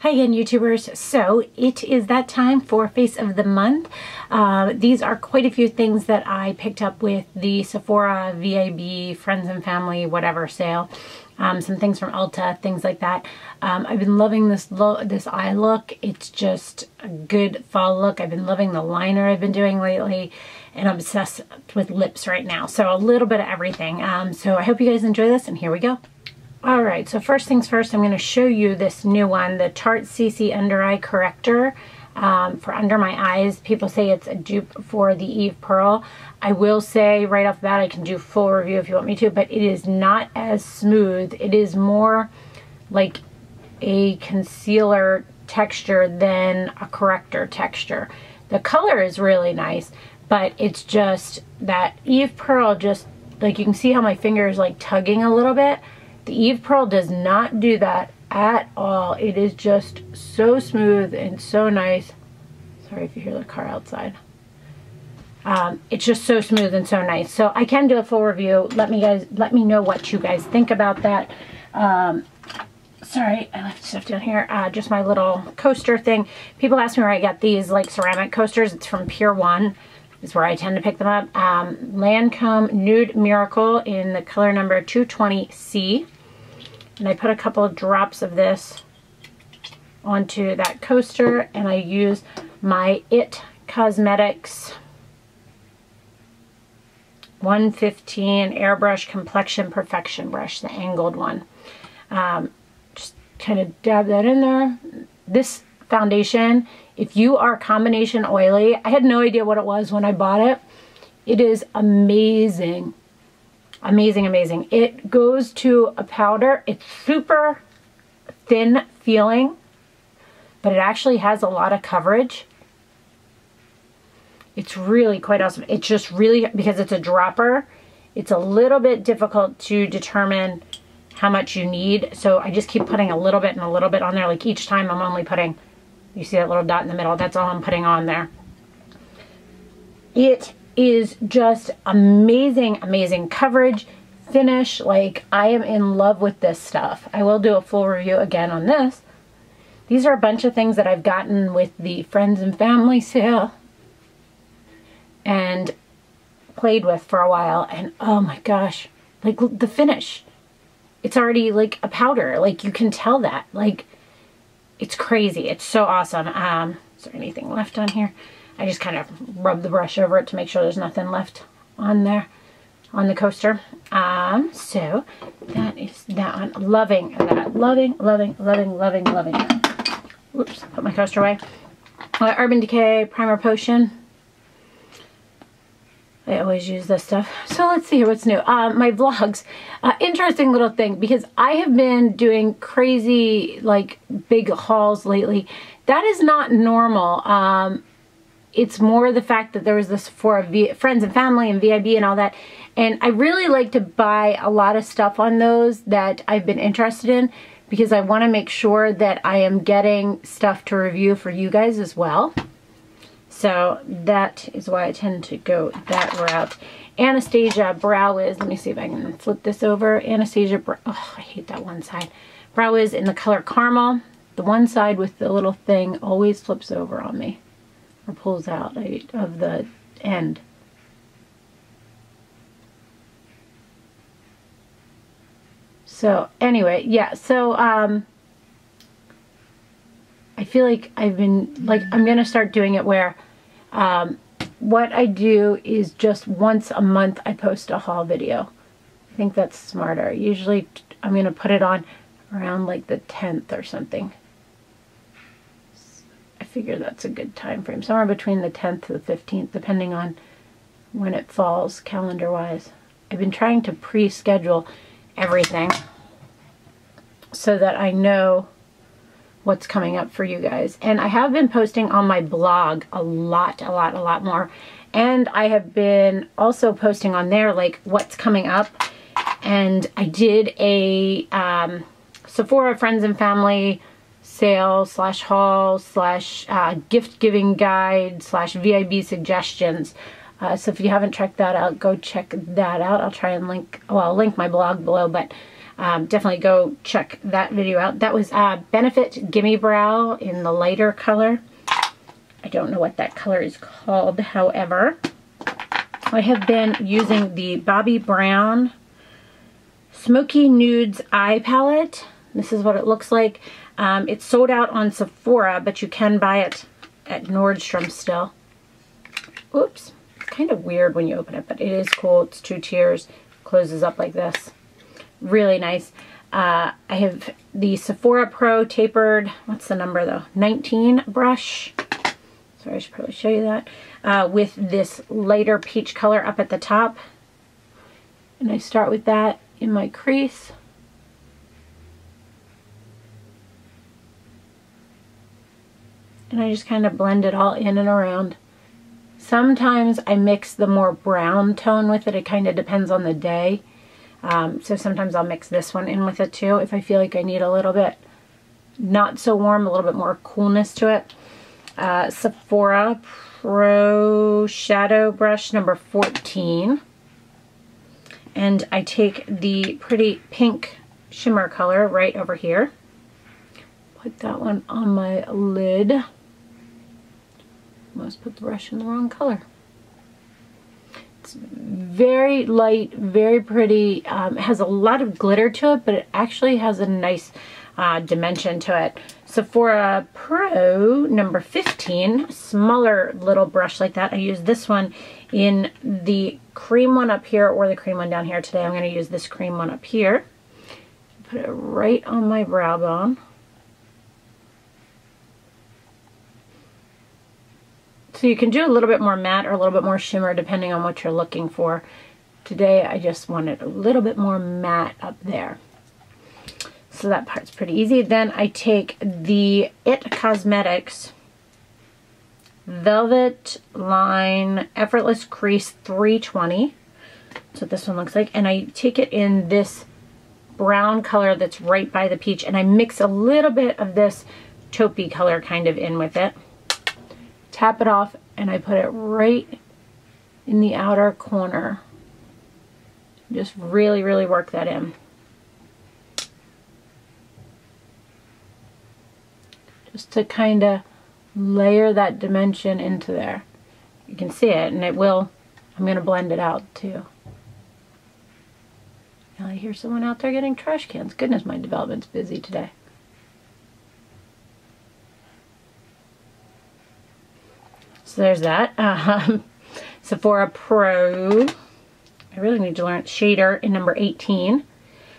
Hi again, YouTubers. So it is that time for Face of the Month. These are quite a few things that I picked up with the Sephora, VIB, Friends and Family, whatever sale. Some things from Ulta, things like that. I've been loving this eye look. It's just a good fall look. I've been loving the liner I've been doing lately, and I'm obsessed with lips right now. So a little bit of everything. So I hope you guys enjoy this, and here we go. Alright, so first things first, I'm going to show you this new one, the Tarte CC Under Eye Corrector for under my eyes. People say it's a dupe for the Eve Pearl. I will say right off the bat, I can do full review if you want me to, but it is not as smooth. It is more like a concealer texture than a corrector texture. The color is really nice, but it's just that Eve Pearl, just like you can see how my finger is like tugging a little bit. The Eve Pearl does not do that at all. It is just so smooth and so nice. Sorry if you hear the car outside. It's just so smooth and so nice. So I can do a full review. Let me know what you guys think about that. Sorry, I left stuff down here. Just my little coaster thing. People ask me where I got these like ceramic coasters. It's from Pier 1. Is where I tend to pick them up. Lancome Nude Miracle in the color number 220C. And I put a couple of drops of this onto that coaster, and I use my IT Cosmetics 115 Airbrush Complexion Perfection brush, the angled one. Just kind of dab that in there. This foundation, if you are combination oily, I had no idea what it was when I bought it. It is amazing. Amazing, amazing. It goes to a powder. It's super thin feeling, but it actually has a lot of coverage. It's really quite awesome. It's just really, because it's a dropper, it's a little bit difficult to determine how much you need. So I just keep putting a little bit and a little bit on there. Like each time I'm only putting, you see that little dot in the middle? That's all I'm putting on there. It is just amazing, amazing coverage, finish. Like, I am in love with this stuff. I will do a full review again on this. These are a bunch of things that I've gotten with the Friends and Family sale and played with for a while. And oh my gosh, like the finish. It's already like a powder. Like, you can tell that. Like, it's crazy. It's so awesome. Is there anything left on here? I just kind of rub the brush over it to make sure there's nothing left on there, on the coaster. So that is that one. Loving that. Loving, loving, loving, loving, loving. Whoops, put my coaster away. Urban Decay Primer Potion. I always use this stuff. So let's see what's new. My vlogs. Interesting little thing, because I have been doing crazy, like, big hauls lately. That is not normal. It's more the fact that there was this for Friends and Family and VIB and all that. And I really like to buy a lot of stuff on those that I've been interested in, because I want to make sure that I am getting stuff to review for you guys as well. So that is why I tend to go that route. Anastasia Brow Wiz. Let me see if I can flip this over. Anastasia Brow. Oh, I hate that one side. Brow Wiz in the color Caramel. The one side with the little thing always flips over on me, or pulls out of the end. So anyway, yeah. So I feel like I've been, like, I'm going to start doing it where what I do is just once a month I post a haul video. I think that's smarter. Usually I'm going to put it on around like the 10th or something. I figure that's a good time frame. Somewhere between the 10th to the 15th, depending on when it falls calendar-wise. I've been trying to pre-schedule everything so that I know what's coming up for you guys. And I have been posting on my blog a lot more. And I have been also posting on there like what's coming up. And I did a Sephora Friends and Family sale / haul / gift giving guide / VIB suggestions. So if you haven't checked that out, go check that out. I'll try and link, well, I'll link my blog below, but Definitely go check that video out. That was Benefit Gimme Brow in the lighter color. I don't know what that color is called, however. I have been using the Bobbi Brown Smokey Nudes eye palette. This is what it looks like. It's sold out on Sephora, but you can buy it at Nordstrom still. Oops. It's kind of weird when you open it, but it is cool. It's 2 tiers. Closes up like this. Really nice. I have the Sephora Pro tapered, what's the number though? 19 brush. Sorry, I should probably show you that. With this lighter peach color up at the top. And I start with that in my crease. And I just kind of blend it all in and around. Sometimes I mix the more brown tone with it. It kind of depends on the day. So sometimes I'll mix this one in with it too if I feel like I need a little bit not so warm, a little bit more coolness to it. Sephora Pro Shadow Brush number 14. And I take the pretty pink shimmer color right over here. Put that one on my lid. Almost put the brush in the wrong color. It's very light, very pretty. It has a lot of glitter to it, but it actually has a nice dimension to it. Sephora Pro number 15, smaller little brush like that. I use this one in the cream one up here or the cream one down here. Today I'm going to use this cream one up here. Put it right on my brow bone. So you can do a little bit more matte or a little bit more shimmer depending on what you're looking for. Today I just wanted a little bit more matte up there. So that part's pretty easy. Then I take the IT Cosmetics Velvet Line Effortless Crease 320. That's what this one looks like. And I take it in this brown color that's right by the peach. And I mix a little bit of this taupey color kind of in with it. Tap it off and I put it right in the outer corner. Just really, really work that in. Just to kind of layer that dimension into there. You can see it, and it will, I'm going to blend it out too. Now I hear someone out there getting trash cans. Goodness, my development's busy today. So there's that. Sephora Pro. I really need to learn shader in number 18.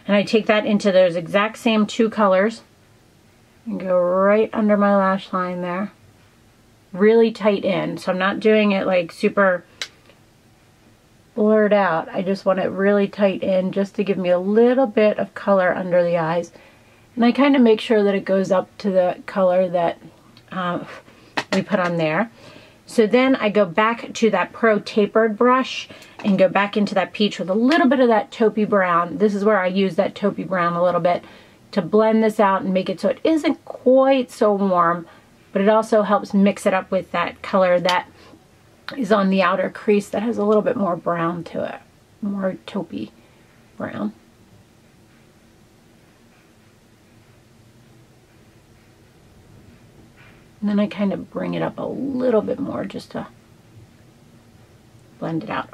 And I take that into those exact same 2 colors. And go right under my lash line there. Really tight in. So I'm not doing it like super blurred out. I just want it really tight in just to give me a little bit of color under the eyes. And I kind of make sure that it goes up to the color that we put on there. So then I go back to that Pro tapered brush and go back into that peach with a little bit of that taupey brown. This is where I use that taupey brown a little bit to blend this out and make it so it isn't quite so warm, but it also helps mix it up with that color that is on the outer crease that has a little bit more brown to it, more taupey brown. And then I kind of bring it up a little bit more just to blend it out.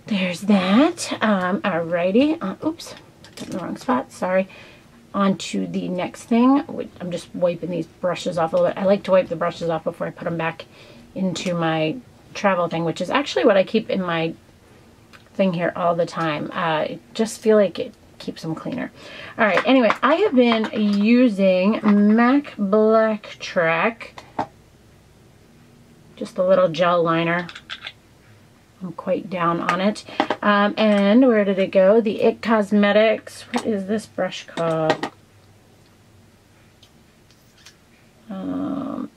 There's that. Alrighty. Oops. In the wrong spot, sorry. On to the next thing. I'm just wiping these brushes off a little bit. I like to wipe the brushes off before I put them back into my travel thing, which is actually what I keep in my thing here all the time. I just feel like it keeps them cleaner. All right, anyway, I have been using MAC Black Track, just a little gel liner. I'm quite down on it. And where did it go? The IT Cosmetics. What is this brush called?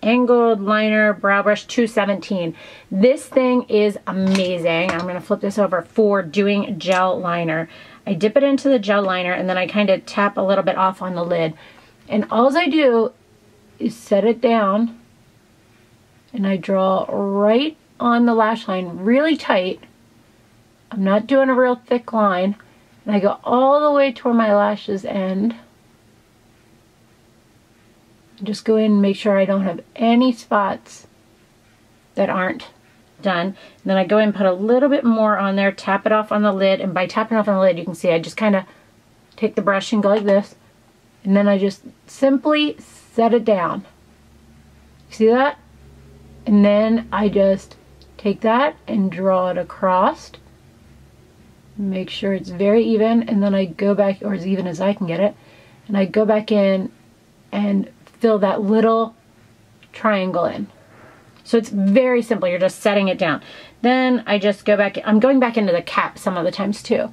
Angled Liner Brow Brush 217. This thing is amazing. I'm going to flip this over for doing gel liner. I dip it into the gel liner and then I kind of tap a little bit off on the lid. And all I do is set it down and I draw right on the lash line really tight. I'm not doing a real thick line. And I go all the way toward my lashes end. Just go in and make sure I don't have any spots that aren't done. And then I go in and put a little bit more on there, tap it off on the lid, and by tapping off on the lid, you can see I just kind of take the brush and go like this, and then I just simply set it down. See that? And then I just take that and draw it across. Make sure it's very even, and then I go back, or as even as I can get it, and I go back in and fill that little triangle in. So it's very simple. You're just setting it down. Then I just go back. I'm going back into the cap some of the times too.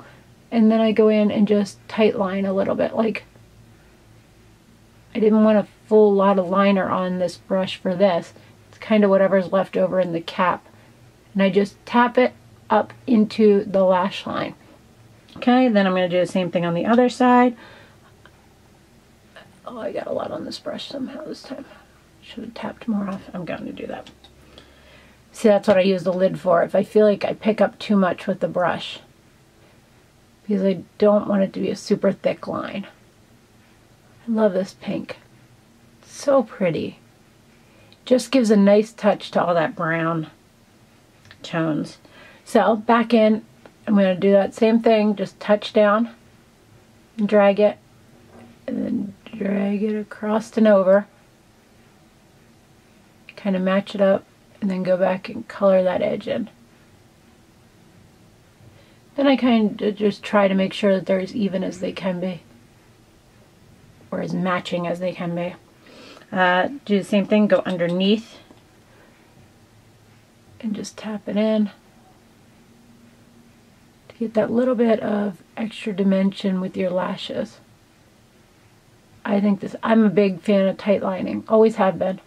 And then I go in and just tight line a little bit. Like, I didn't want a full lot of liner on this brush for this. It's kind of whatever's left over in the cap. And I just tap it up into the lash line. Okay, then I'm going to do the same thing on the other side. Oh, I got a lot on this brush somehow this time. Should have tapped more off. I'm going to do that. See, that's what I use the lid for. If I feel like I pick up too much with the brush. Because I don't want it to be a super thick line. I love this pink. It's so pretty. Just gives a nice touch to all that brown tones. So, back in, I'm going to do that same thing. Just touch down and drag it. And then drag it across and over. Kind of match it up, and then go back and color that edge in. Then I kind of just try to make sure that they're as even as they can be, or as matching as they can be. Do the same thing, go underneath, and just tap it in to get that little bit of extra dimension with your lashes. I think this, I'm a big fan of tight lining, always have been.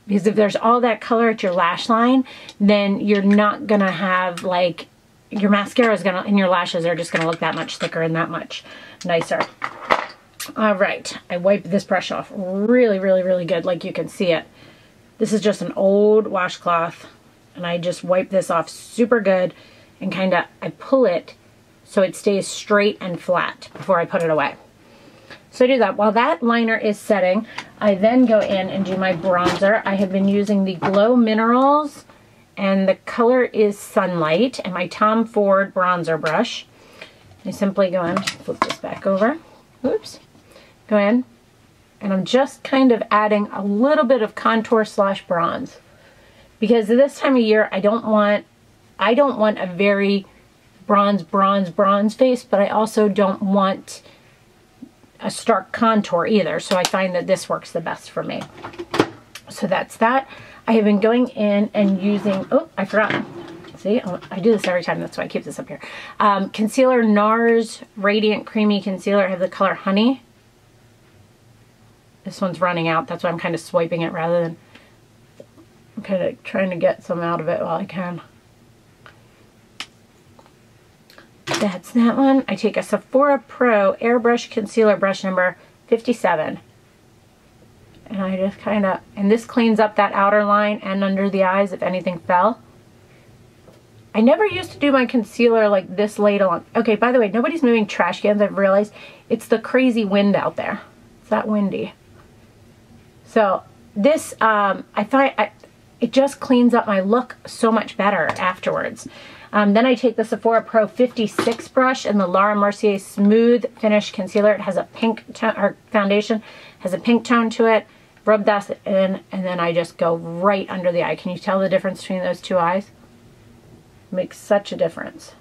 Because if there's all that color at your lash line, then you're not going to have, like, your mascara is going to, and your lashes are just going to look that much thicker and that much nicer. All right, I wiped this brush off really, really, really good, like you can see it. This is just an old washcloth, and I just wipe this off super good, and kind of, I pull it so it stays straight and flat before I put it away. So I do that. While that liner is setting, I then go in and do my bronzer. I have been using the Glow Minerals, and the color is Sunlight, and my Tom Ford bronzer brush. I simply go in, flip this back over, oops, go in, and I'm just kind of adding a little bit of contour slash bronze. Because this time of year, I don't want a very bronze face, but I also don't want a stark contour either, so I find that this works the best for me. So that's that. I have been going in and using, oh, I forgot. See, I do this every time, that's why I keep this up here. Concealer, NARS Radiant Creamy Concealer. I have the color Honey. This one's running out, that's why I'm kind of swiping it rather than, I'm kind of trying to get some out of it while I can. That's that one. I take a Sephora Pro Airbrush Concealer brush number 57. And I just kind of, and this cleans up that outer line and under the eyes if anything fell. I never used to do my concealer like this late on. Okay, by the way, nobody's moving trash cans. I've realized it's the crazy wind out there. It's that windy. So this, I find it just cleans up my look so much better afterwards. Then I take the Sephora Pro 56 brush and the Laura Mercier Smooth Finish Concealer. It has a pink tone, or foundation, has a pink tone to it. Rub that in, and then I just go right under the eye. Can you tell the difference between those two eyes? It makes such a difference.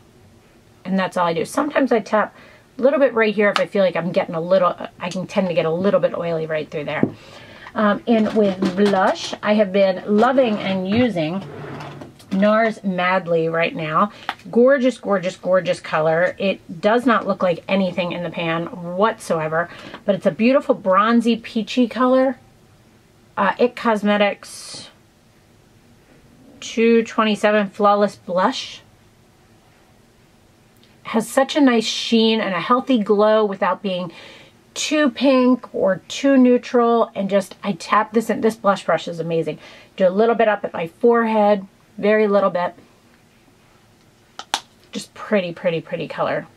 And that's all I do. Sometimes I tap a little bit right here if I feel like I'm getting a little, I can tend to get a little bit oily right through there. And with blush, I have been loving and using NARS Madly right now. Gorgeous, gorgeous, gorgeous color. It does not look like anything in the pan whatsoever, but it's a beautiful bronzy peachy color. It Cosmetics 227 Flawless Blush. Has such a nice sheen and a healthy glow without being too pink or too neutral. And just, I tap this in. This blush brush is amazing. Do a little bit up at my forehead. Very little bit. Just pretty, pretty, pretty color.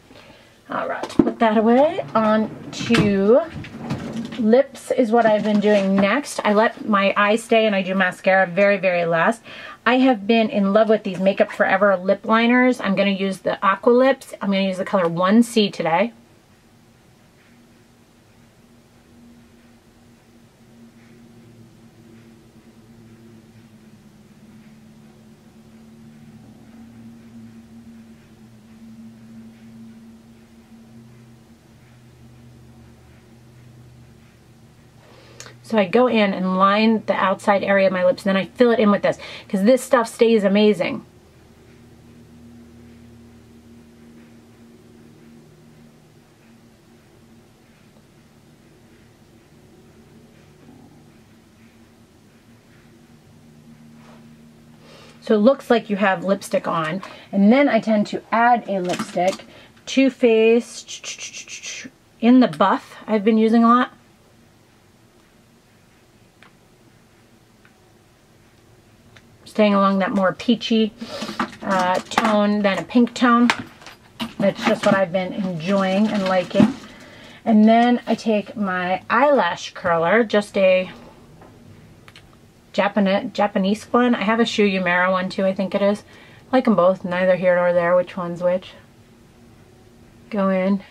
All right, put that away. On to lips is what I've been doing next. I let my eyes stay and I do mascara very, very last. I have been in love with these Makeup Forever lip liners. I'm going to use the Aqua Lips. I'm going to use the color 1C today. So I go in and line the outside area of my lips, and then I fill it in with this, because this stuff stays amazing. So it looks like you have lipstick on, and then I tend to add a lipstick. Too Faced in the Buff I've been using a lot. Staying along that more peachy tone than a pink tone. That's just what I've been enjoying and liking. And then I take my eyelash curler, just a Japanese one. I have a Shu Uemura one too, I think it is. I like them both, neither here nor there, which one's which. Go in.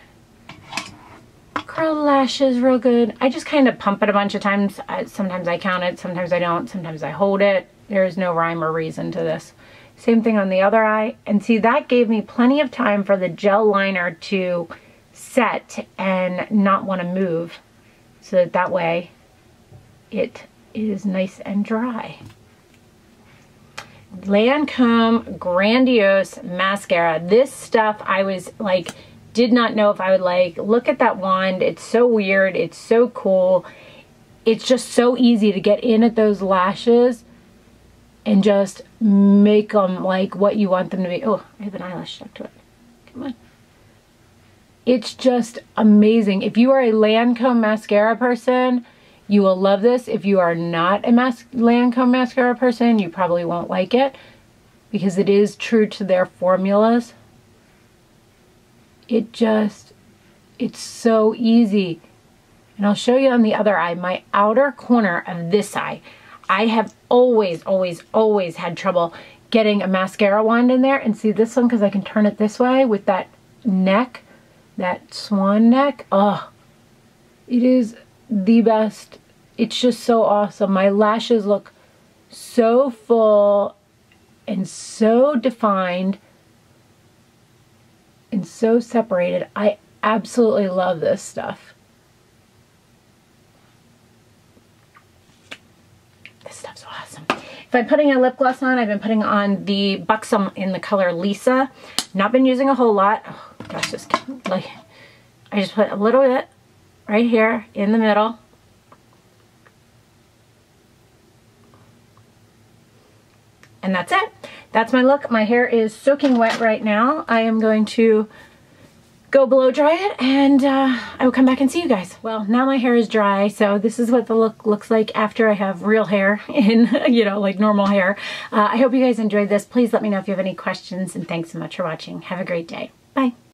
Curl the lashes real good. I just kind of pump it a bunch of times. Sometimes I count it, sometimes I don't, sometimes I hold it. There is no rhyme or reason to this. Same thing on the other eye. And see, that gave me plenty of time for the gel liner to set and not want to move. So that way it is nice and dry. Lancome Grandiose Mascara. This stuff I was like, did not know if I would like. Look at that wand. It's so weird. It's so cool. It's just so easy to get in at those lashes and just make them like what you want them to be. Oh, I have an eyelash stuck to it. Come on. It's just amazing. If you are a Lancome mascara person, you will love this. If you are not a Lancome mascara person, you probably won't like it because it is true to their formulas. It's so easy. And I'll show you on the other eye, my outer corner of this eye. I have always had trouble getting a mascara wand in there. And see this one, because I can turn it this way with that neck, that swan neck. Oh, it is the best. It's just so awesome. My lashes look so full and so defined and so separated. I absolutely love this stuff. This stuff's awesome. If I'm putting a lip gloss on, I've been putting on the Buxom in the color Lisa. Not been using a whole lot. Oh gosh, this like I just put a little bit right here in the middle. And that's it. That's my look. My hair is soaking wet right now. I am going to go blow dry it, and I will come back and see you guys. Well, now my hair is dry, so this is what the look looks like after I have real hair in, you know, like normal hair. I hope you guys enjoyed this. Please let me know if you have any questions, and thanks so much for watching. Have a great day. Bye.